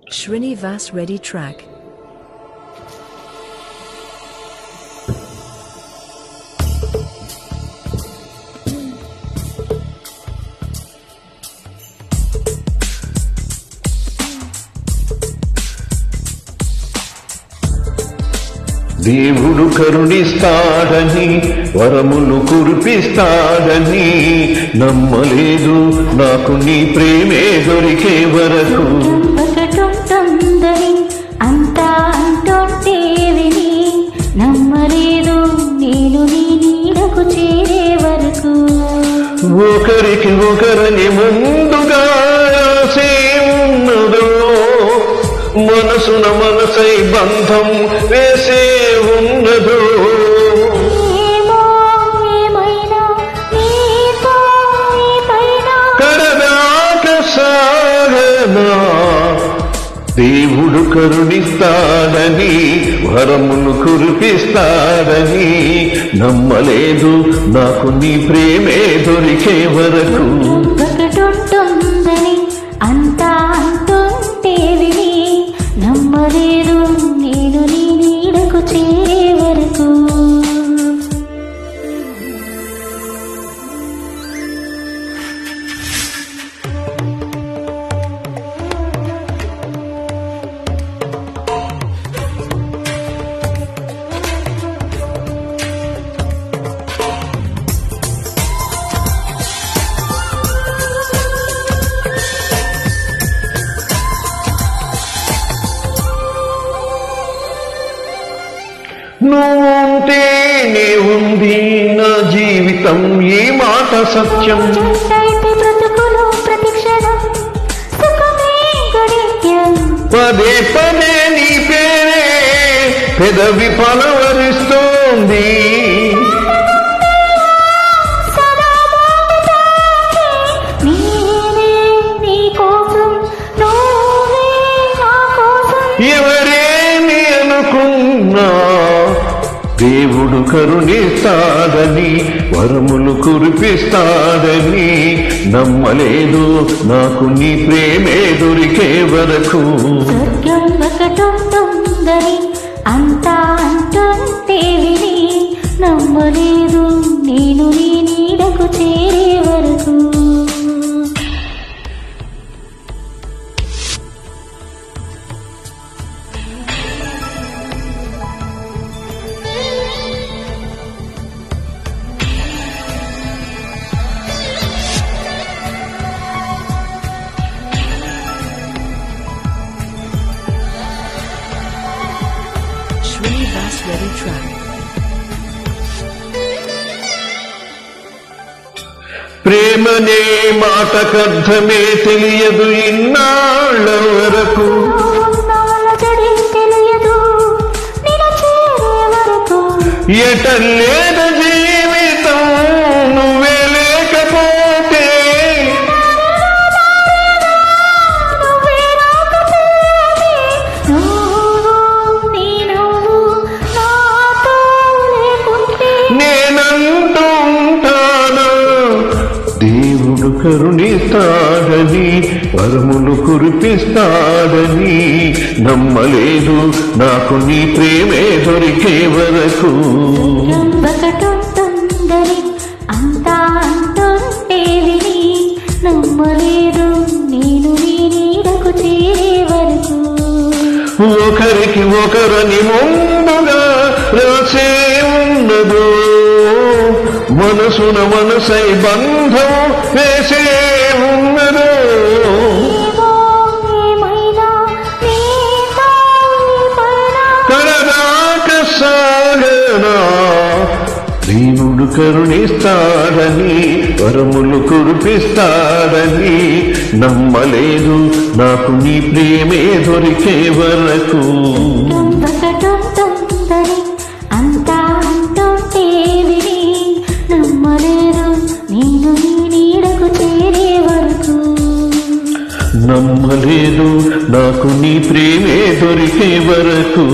Srinivas Reddy track. దేవుడు కరుణిస్తాడని వరములు కురిపిస్తాడని నమ్మలేదు నాకు నీ ప్రేమే దొరికే వరకు. అంతా అంటుంటే విని నమ్మలేదు నేను నీ నీడకు చేరే వరకు. ఒకరికి ఒకరిని ముందుగా రాసే ఉన్నదో మనసున మనసై బంధం వేసే ఉన్నదో. కడదాక సాగనా దేవుడు కరుణిస్తాడని వరమును కురిపిస్తాడని నమ్మలేదు నాకు నీ ప్రేమే దొరికే వరకు. అంతా అంటుంటే విని నమ్మలేదు నేను నీ నీడకు చేరే వరకు. నువ్వుంటే నీ ఉంది నా జీవితం ఈ మాట సత్యం. పదే పదే నీ పేరే పెదవి పలవరిస్తోంది. ఎవరేమి అనుకున్నా దేవుడు కరుణిస్తాడని వరములు కురిపిస్తాడని నమ్మలేదు నాకు నీ ప్రేమే దొరికే వరకు. అంతా అంటుంటే విని నమ్మలేదు నేను నీ నీడకు చేరే వరకు. Srinivas Reddy track. ప్రేమనే మాటకర్థమే తెలియదు ఇన్నాళ్ళ వరకు. ఎటల్లేద జీవితం నువ్వే లేకపోతే. నేనంటూ ఉంటాను దేవుడు కరుణిస్తాడని వరములు కురిపిస్తాడని నమ్మలేదు నాకు నీ ప్రేమే దొరికే వరకు. అంతా అంటుంటే విని నమ్మలేదు నేను నీ నీడకు చేరే వరకు. ఒకరికి ఒకరని ముందుగా రాసే ఉన్నదో మనసున మనసై బంధం వేసే ఉన్నదో. కడదాక సాగనా దేవుడు కరుణిస్తాడని వరములు కురిపిస్తాడని నమ్మలేదు నాకు నీ ప్రేమే దొరికే వరకు. అంతా అంటుంటే విని నమ్మలేదు నేను నీ నీడకు చేరే వరకు. నమ్మలేదు నాకు నీ ప్రేమే దొరికే వరకు.